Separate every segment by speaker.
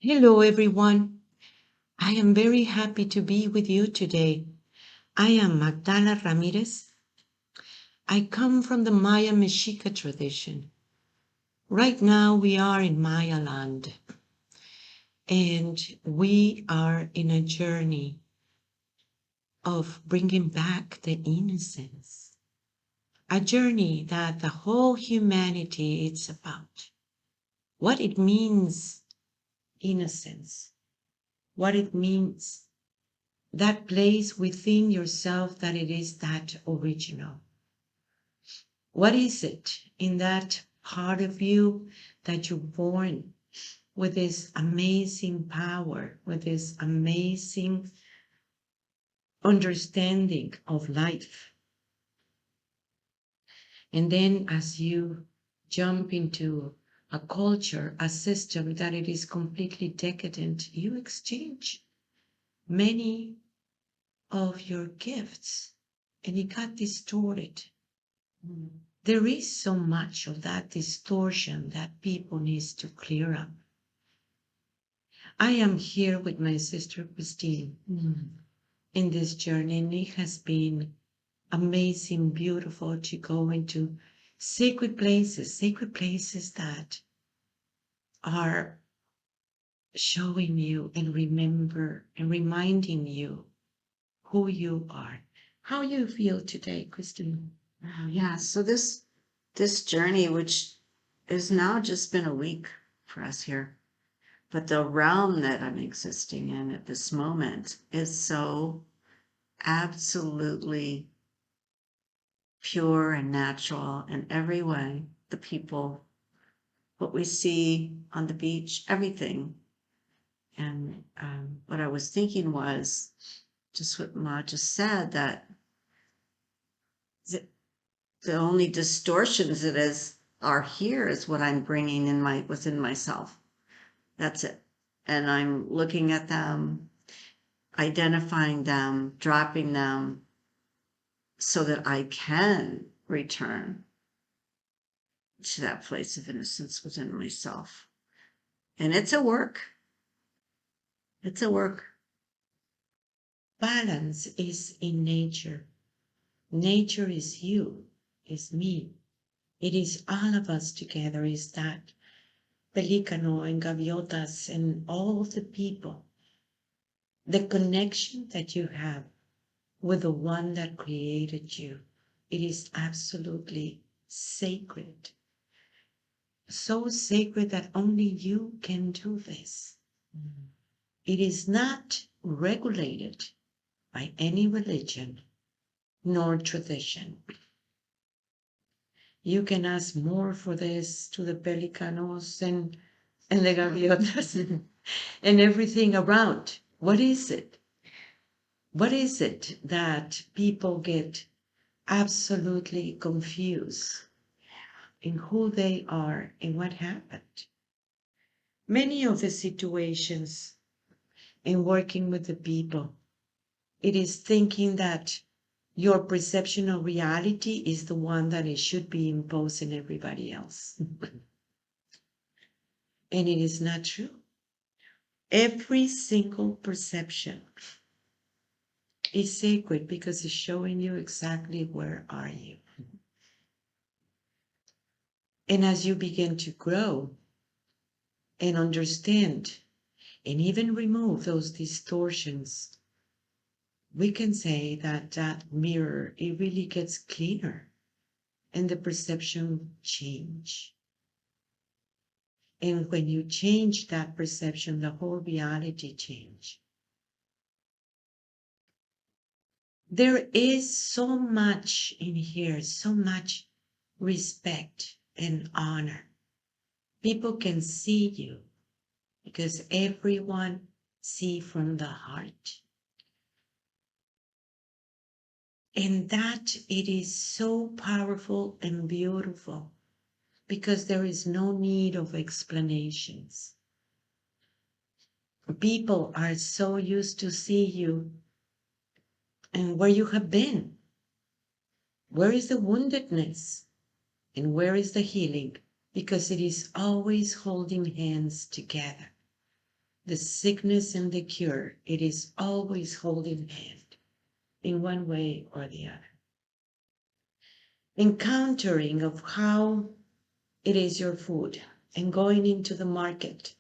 Speaker 1: Hello, everyone. I am very happy to be with you today. I am Magdala Ramirez. I come from the Maya Mexica tradition. Right now, we are in Maya land and we are in a journey of bringing back the innocence, a journey that the whole humanity is about. What it means, innocence, what it means that place within yourself that it is that original. What is it in that part of you that you're born with this amazing power, with this amazing understanding of life? And then as you jump into a culture, a system that it is completely decadent, you exchange many of your gifts and it got distorted. There is so much of that distortion that people needs to clear up. I am here with my sister Christine in this journey, and it has been amazing, beautiful to go into sacred places that are showing you and remember and reminding you who you are. How you feel today, Christine?
Speaker 2: Oh, yeah. So this journey, which is now just been a week for us here, but the realm that I'm existing in at this moment is so absolutely pure and natural in every way. The people, what we see on the beach, everything. And what I was thinking was just what Ma just said, that the, the only distortions that is are here is what I'm bringing in my within myself. That's it. And I'm looking at them, identifying them, dropping them so that I can return to that place of innocence within myself. And it's a work. It's a work.
Speaker 1: Balance is in nature. Nature is you, is me. It is all of us together, is that Pelicano and Gaviotas and all of the people. The connection that you have with the one that created you, it is absolutely sacred. So sacred that only you can do this. It is not regulated by any religion nor tradition. You can ask more for this to the pelicanos and the gaviotas and everything around. What is it? What is it that people get absolutely confused in who they are and what happened? Many of the situations in working with the people, it is thinking that your perception of reality is the one that it should be imposed on everybody else. And it is not true. Every single perception is sacred because it's showing you exactly where are you. And as you begin to grow and understand and even remove those distortions, we can say that that mirror, it really gets cleaner and the perception change. And when you change that perception, the whole reality change. There is so much in here, so much respect and honor. People can see you because everyone see from the heart. And that it is so powerful and beautiful because there is no need of explanations. People are so used to see you and where you have been. Where is the woundedness and where is the healing? Because it is always holding hands together. the sickness and the cure, it is always holding hand in one way or the other. Encountering of how it is your food and going into the market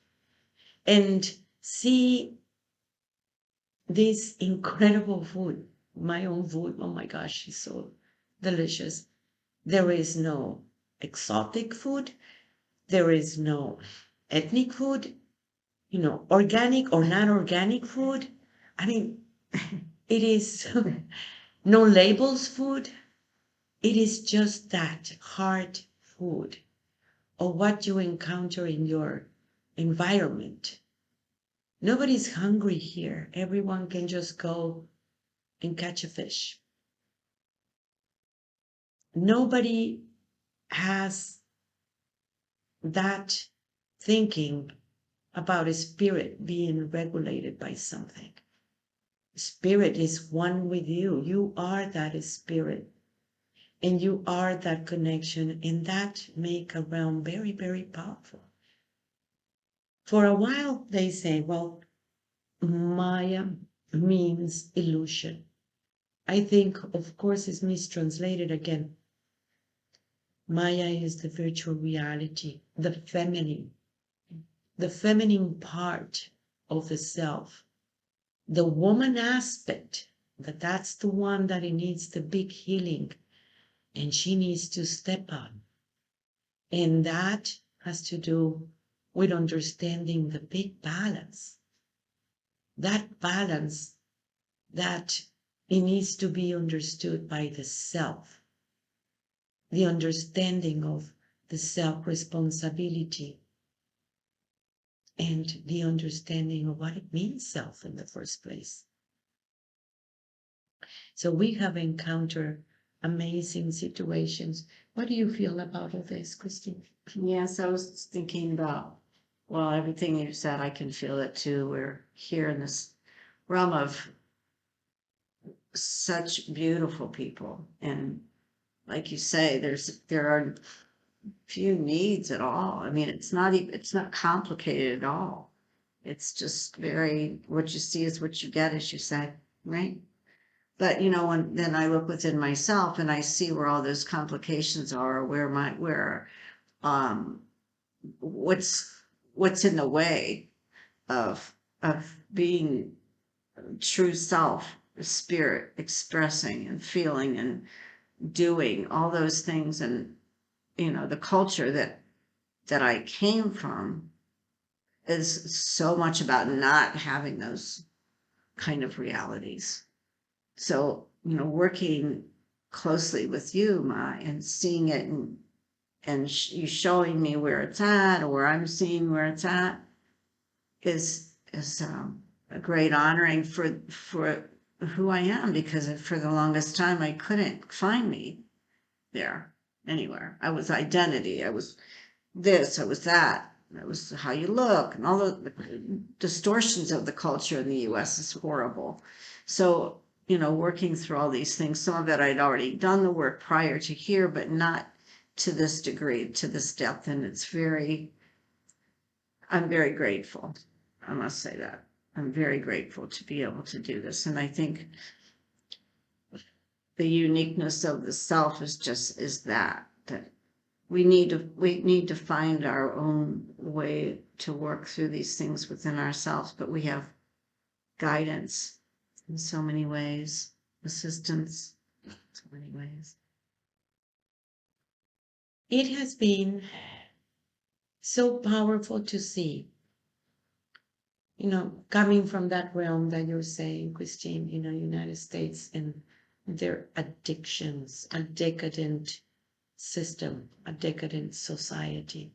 Speaker 1: and see this incredible food, my own food. Oh my gosh, it's so delicious. There is no exotic food, there is no ethnic food, organic or non organic food. I mean, it is no labels food. It is just that hard food or what you encounter in your environment. Nobody's hungry here. Everyone can just go and catch a fish. Nobody has that thinking about a spirit being regulated by something. Spirit is one with you. You are that spirit. And you are that connection. And that make a realm very, very powerful. For a while, they say, well, Maya means illusion. I think, of course, it's mistranslated again. Maya is the virtual reality, the feminine part of the self, the woman aspect, that's the one that it needs the big healing and she needs to step on. And that has to do with understanding the big balance. That balance that it needs to be understood by the self, the understanding of the self-responsibility and the understanding of what it means self in the first place. So we have encountered amazing situations. What do you feel about all this, Christine?
Speaker 2: Yes, I was thinking about, well, everything you said, I can feel it too. We're here in this realm of such beautiful people. And like you say, there are few needs at all. I mean, it's not complicated at all. It's just very, what you see is what you get, as you say, right? But when then I look within myself and I see where all those complications are, um what's in the way of being true self, spirit expressing and feeling and doing all those things, and the culture that I came from is so much about not having those kind of realities. So, working closely with you, Ma, and seeing it, and you showing me where it's at, or I'm seeing where it's at, is a great honoring for who I am, because for the longest time I couldn't find me there anywhere. I was identity. I was this. I was that. That was how you look, and all the distortions of the culture in the U.S. is horrible. So, working through all these things, some of it I'd already done the work prior to here, but not to this degree, to this depth. And I'm very grateful. I must say that. I'm very grateful to be able to do this. And I think the uniqueness of the self is that we need to find our own way to work through these things within ourselves, but we have guidance in so many ways, assistance in so many ways.
Speaker 1: It has been so powerful to see, coming from that realm that you're saying, Christine, United States and their addictions, a decadent system, a decadent society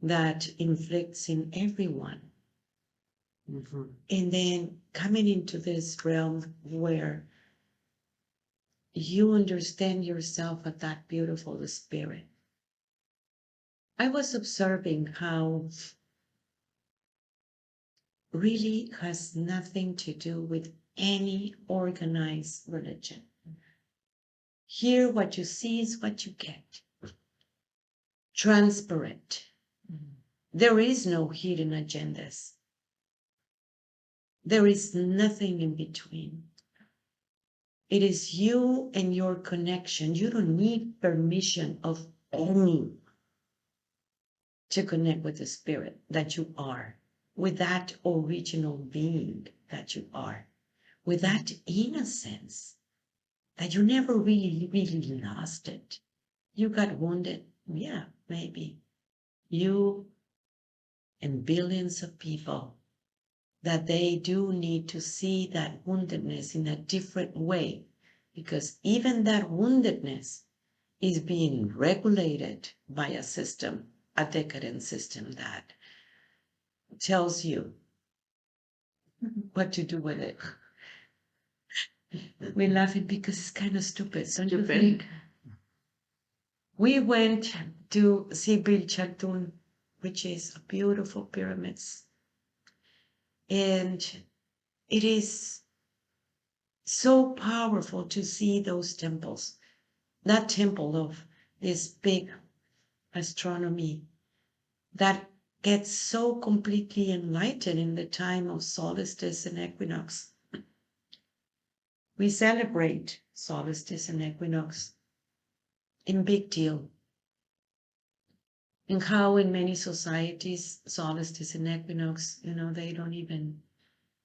Speaker 1: that inflicts in everyone.
Speaker 2: Mm-hmm.
Speaker 1: And then coming into this realm where you understand yourself as that beautiful spirit. I was observing how really has nothing to do with any organized religion. Here, what you see is what you get. Transparent. There is no hidden agendas. There is nothing in between. It is you and your connection. You don't need permission of any to connect with the spirit that you are, with that original being that you are, with that innocence that you never really lost it. You got wounded. Yeah, maybe. You and billions of people, that they do need to see that woundedness in a different way, because even that woundedness is being regulated by a system, a decadent system that tells you what to do with it. We're laughing because it's kind of stupid, don't you think? We went to Sibil Chatun, which is a beautiful pyramids, and it is so powerful to see those temples. That temple of this big astronomy that gets so completely enlightened in the time of solstice and equinox. We celebrate solstice and equinox in big deal. And how in many societies, solstice and equinox, they don't even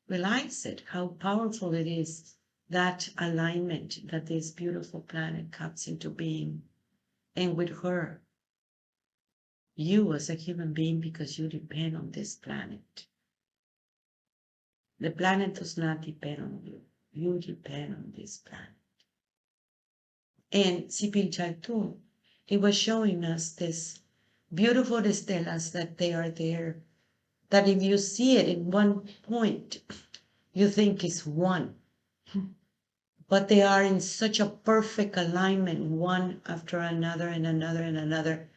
Speaker 1: realize it, how powerful it is, that alignment that this beautiful planet comes into being. And with her, you as a human being, because you depend on this planet. The planet does not depend on you. You depend on this planet. And Sipil Chaltun, he was showing us this beautiful estelas that they are there, that if you see it in one point, you think it's one. But they are in such a perfect alignment, one after another and another and another,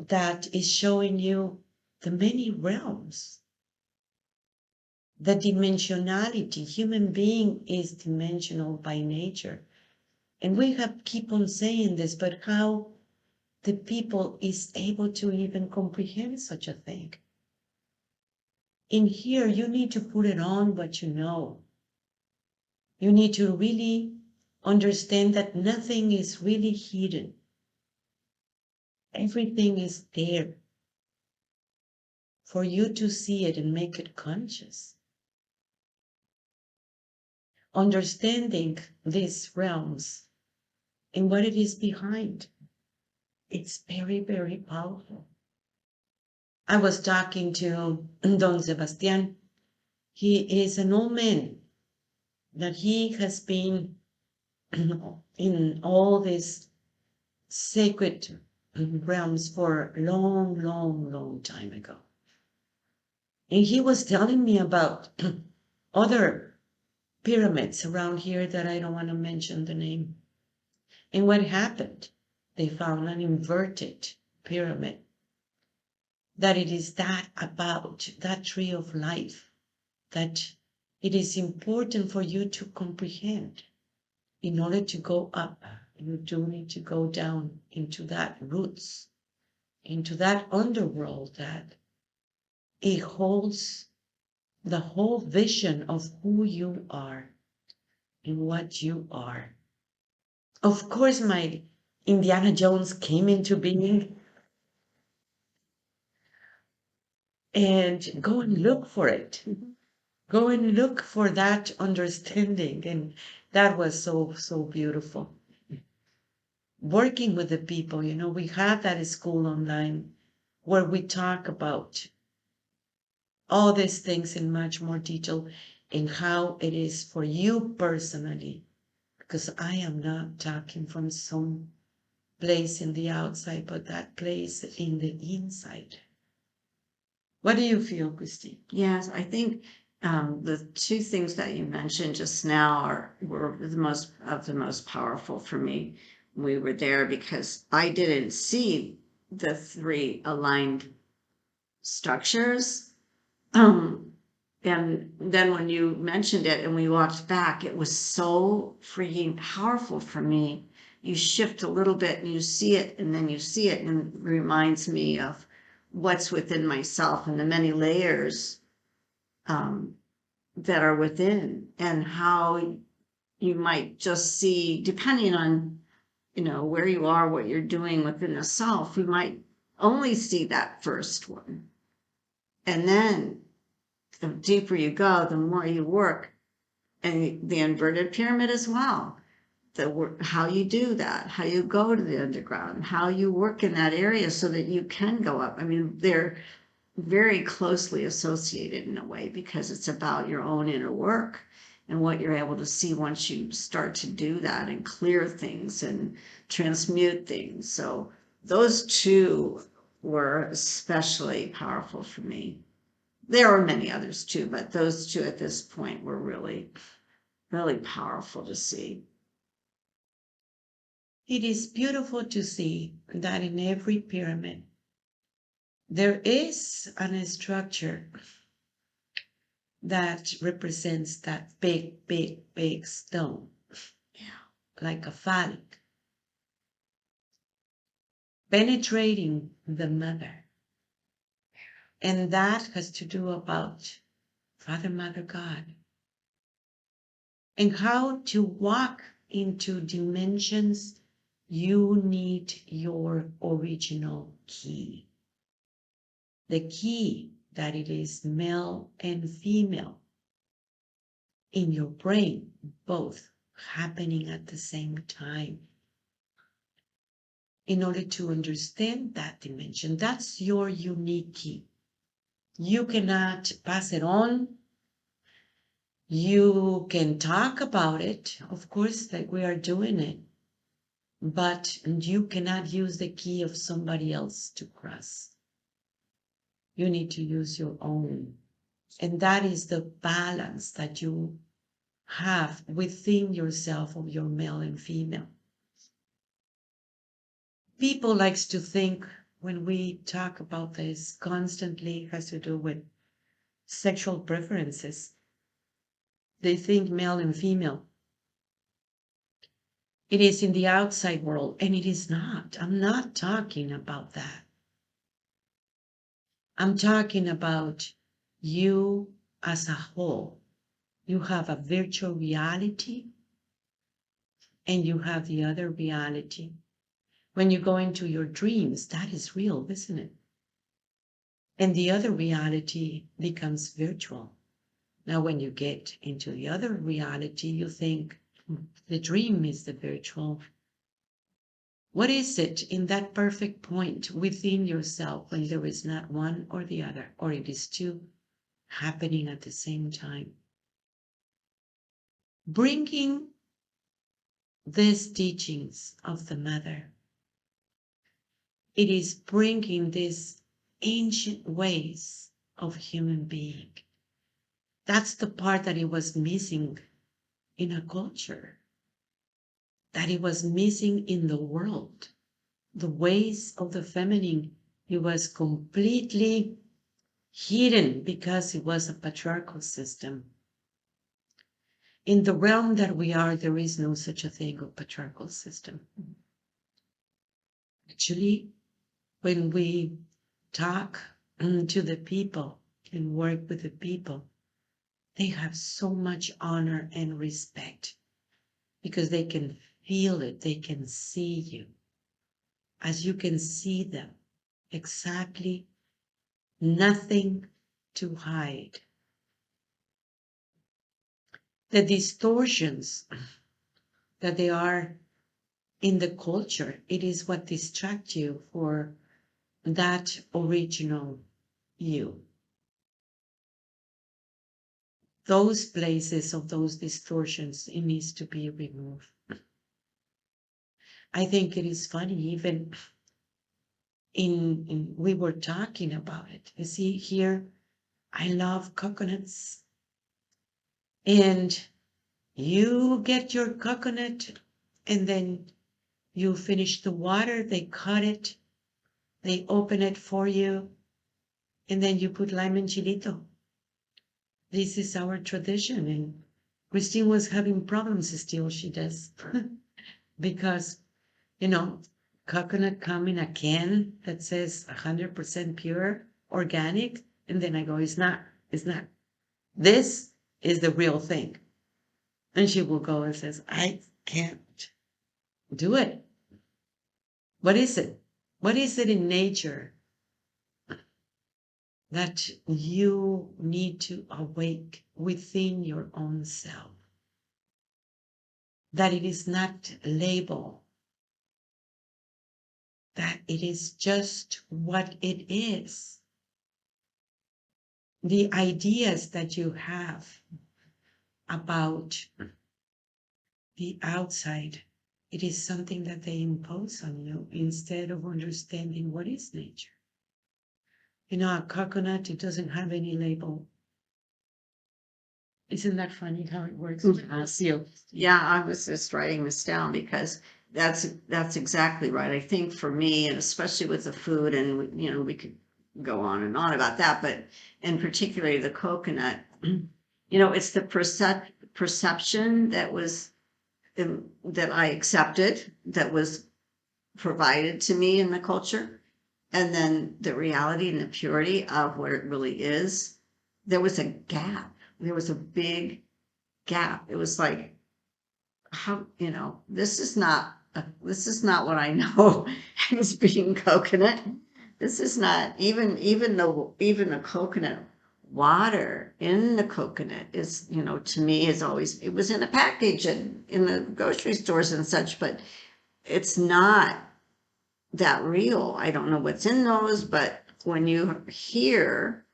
Speaker 1: that is showing you the many realms, the dimensionality. Human being is dimensional by nature. And we have keep on saying this, but how the people is able to even comprehend such a thing? In here, you need to put it on what you know. You need to really understand that nothing is really hidden. Everything is there for you to see it and make it conscious. Understanding these realms and what it is behind, it's very, very powerful. I was talking to Don Sebastian. He is an old man that he has been in all these sacred realms for a long, long, long time ago. And he was telling me about other pyramids around here that I don't want to mention the name. And what happened? They found an inverted pyramid. That it is that about that tree of life that it is important for you to comprehend. In order to go up, you do need to go down into that roots, into that underworld that it holds the whole vision of who you are and what you are. Of course, my Indiana Jones came into being, and go and look for it. Go and look for that understanding. And that was so, so beautiful. Working with the people, we have that school online where we talk about all these things in much more detail and how it is for you personally, because I am not talking from some place in the outside, but that place in the inside. What do you feel, Christine?
Speaker 2: Yes, I think the two things that you mentioned just now were the most powerful for me. We were there because I didn't see the three aligned structures. And then when you mentioned it and we walked back, it was so freaking powerful for me. You shift a little bit and you see it, and then you see it, and it reminds me of what's within myself and the many layers um, that are within, and how you might just see, depending on, where you are, what you're doing within the self, you might only see that first one. And then the deeper you go, the more you work. And the inverted pyramid as well. How you do that, how you go to the underground, how you work in that area so that you can go up. I mean, they're very closely associated in a way, because it's about your own inner work and what you're able to see once you start to do that and clear things and transmute things. So those two were especially powerful for me. There were many others too, but those two at this point were really, really powerful to see.
Speaker 1: It is beautiful to see that in every pyramid there is a structure that represents that big, big, big stone, like a phallic, penetrating the mother. And that has to do about Father, Mother, God, and how to walk into dimensions. You need your original key. The key that it is male and female in your brain, both happening at the same time. In order to understand that dimension, that's your unique key. You cannot pass it on. You can talk about it, of course, like we are doing it, but you cannot use the key of somebody else to cross. You need to use your own. And that is the balance that you have within yourself of your male and female. People likes to think, when we talk about this constantly, it has to do with sexual preferences. They think male and female. It is in the outside world, and it is not. I'm not talking about that. I'm talking about you as a whole. You have a virtual reality, and you have the other reality. When you go into your dreams, that is real, isn't it? And the other reality becomes virtual. Now, when you get into the other reality, you think the dream is the virtual. What is it in that perfect point within yourself when there is not one or the other, or it is two happening at the same time? Bringing these teachings of the mother, it is bringing these ancient ways of human being. That's the part that it was missing in a culture, that it was missing in the world. The ways of the feminine, it was completely hidden because it was a patriarchal system. In the realm that we are, there is no such a thing of patriarchal system. Actually, when we talk to the people and work with the people, they have so much honor and respect because they can feel it, they can see you as you can see them, exactly, nothing to hide. The distortions that they are in the culture, it is what distracts you for that original you. Those places of those distortions, it needs to be removed. I think it is funny, even we were talking about it. You see here, I love coconuts. And you get your coconut and then you finish the water, they cut it, they open it for you, and then you put lime and chilito. This is our tradition. And Christine was having problems still, she does. Because, you know, coconut come in a can that says 100% pure, organic, and then I go, it's not, it's not. This is the real thing. And she will go and says, I can't do it. What is it? What is it in nature that you need to awake within your own self? That it is not label, that it is just what it is. The ideas that you have about the outside, it is something that they impose on you instead of understanding what is nature. You know, a coconut, it doesn't have any label. Isn't that funny how it works?
Speaker 2: Yes. Yeah, I was just writing this down because that's exactly right. I think for me, and especially with the food, and you know, we could go on and on about that, but in particularly the coconut, you know, it's the perception that was that I accepted, that was provided to me in the culture, and then the reality and the purity of what it really is. There was a gap. There was a big gap. It was like, how, you know, this is not what I know as being coconut. This is not even the coconut water in the coconut is, you know, to me is always, it was in a package and in the grocery stores and such, but it's not that real. I don't know what's in those, but when you hear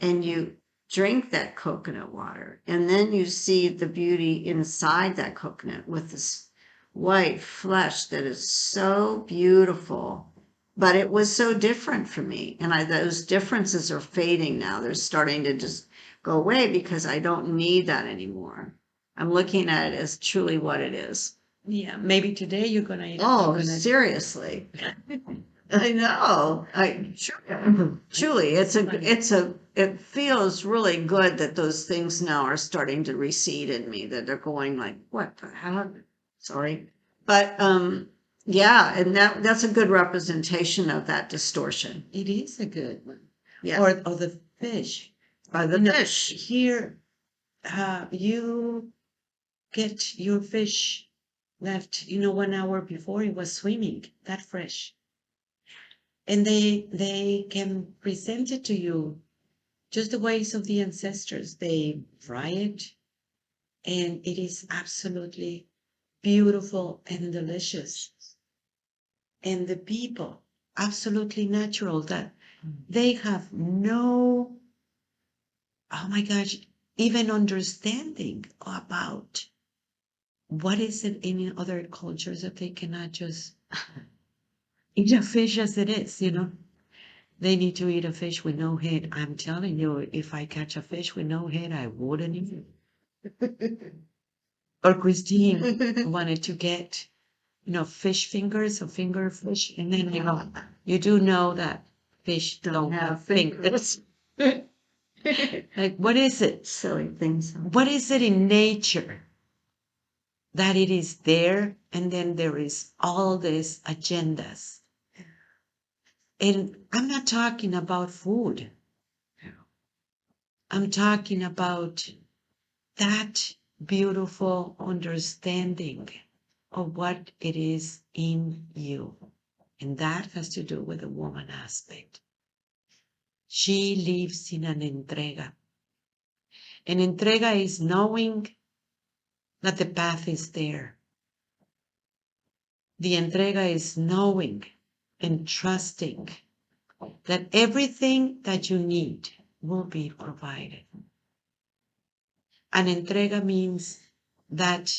Speaker 2: and you drink that coconut water, and then you see the beauty inside that coconut with this white flesh that is so beautiful. But it was so different for me. And those differences are fading now. They're starting to just go away because I don't need that anymore. I'm looking at it as truly what it is.
Speaker 1: Yeah, maybe today you're gonna eat a
Speaker 2: Oh,
Speaker 1: coconut.
Speaker 2: seriously. I know. Truly, it feels really good that those things now are starting to recede in me, that they're going like, what the hell? Sorry. But yeah, and that's a good representation of that distortion.
Speaker 1: It is a good one.
Speaker 2: Yeah.
Speaker 1: Or the fish.
Speaker 2: By the
Speaker 1: You know,
Speaker 2: fish.
Speaker 1: here, you get your fish that, you know, 1 hour before it was swimming, that fresh. And they can present it to you just the ways of the ancestors. They fry it, and it is absolutely beautiful and delicious. And the people, absolutely natural, that they have no, oh my gosh, even understanding about what is it in other cultures that they cannot just eat a fish as it is, you know? They need to eat a fish with no head. I'm telling you, if I catch a fish with no head, I wouldn't eat it. Or Christine wanted to get, you know, fish fingers, a finger fish, and then you do know that fish don't have fingers. Like, what is it?
Speaker 2: Silly things.
Speaker 1: What is it in nature that it is there, and then there is all these agendas? And I'm not talking about food. I'm talking about that beautiful understanding of what it is in you. And that has to do with the woman aspect. She lives in an entrega. An entrega is knowing that the path is there. The entrega is knowing and trusting that everything that you need will be provided. An entrega means that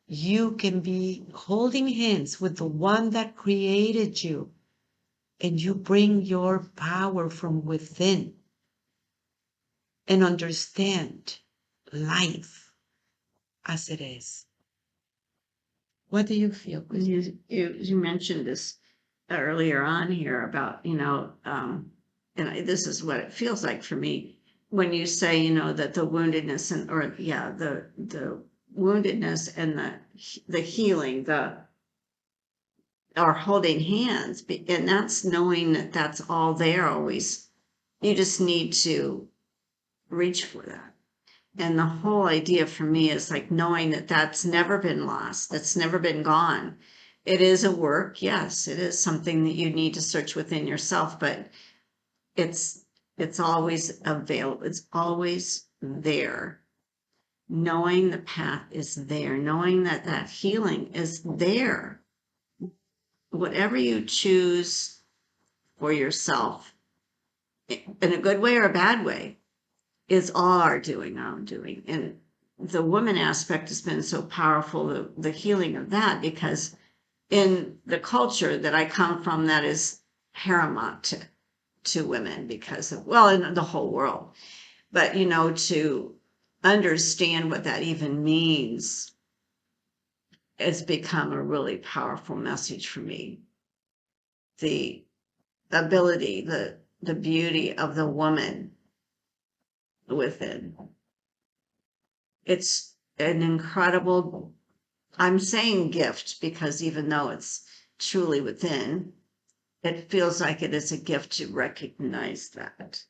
Speaker 1: you can be holding hands with the one that created you, and you bring your power from within and understand life as it is. What do you feel?
Speaker 2: You mentioned this earlier on here about, you know, this is what it feels like for me when you say, you know, that the woundedness and, or yeah, the woundedness and the healing, or holding hands. And that's knowing that that's all there always. You just need to reach for that. And the whole idea for me is like knowing that that's never been lost, that's never been gone. It is a work, yes, it is something that you need to search within yourself, but it's always available, it's always there. Knowing the path is there, knowing that that healing is there. Whatever you choose for yourself, in a good way or a bad way, is all our own doing. And the woman aspect has been so powerful, the healing of that, because in the culture that I come from, that is paramount to women because of, well, in the whole world. But, to understand what that even means has become a really powerful message for me. The ability, the beauty of the woman within. It's an incredible, I'm saying gift because even though it's truly within, it feels like it is a gift to recognize that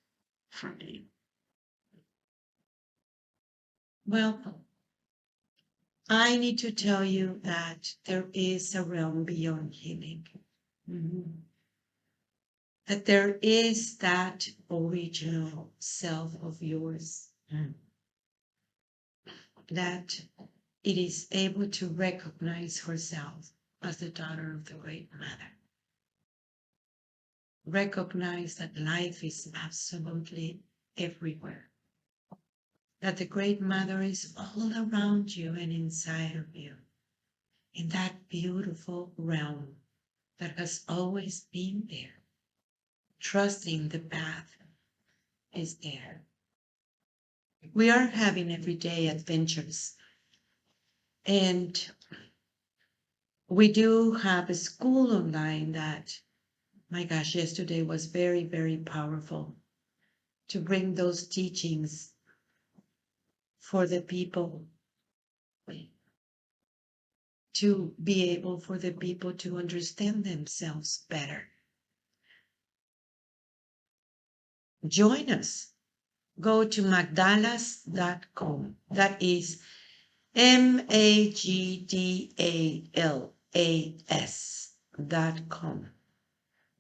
Speaker 2: for me.
Speaker 1: Well, I need to tell you that there is a realm beyond healing. Mhm. That there is that original self of yours. That it is able to recognize herself as the daughter of the Great Mother. Recognize that life is absolutely everywhere. That the Great Mother is all around you and inside of you. In that beautiful realm that has always been there. Trusting the path is there. We are having everyday adventures. And we do have a school online that, my gosh, yesterday was very, very powerful to bring those teachings for the people, to be able for the people to understand themselves better. Join us. Go to magdalas.com. That is magdalas.com.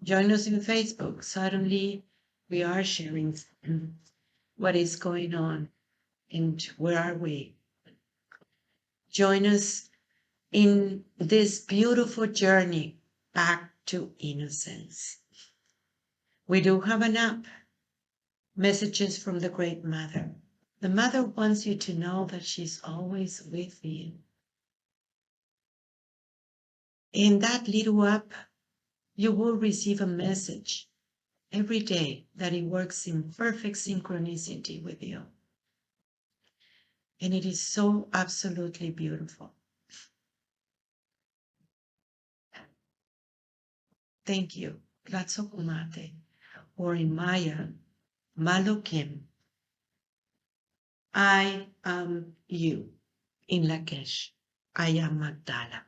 Speaker 1: Join us in Facebook. Suddenly, we are sharing what is going on and where are we. Join us in this beautiful journey back to innocence. We do have an app, Messages from the Great Mother. The Mother wants you to know that she's always with you. In that little app, you will receive a message every day that it works in perfect synchronicity with you. And it is so absolutely beautiful. Thank you. Ratsokumate, or in Maya, Malokim. I am you. In Lakesh, I am Magdala.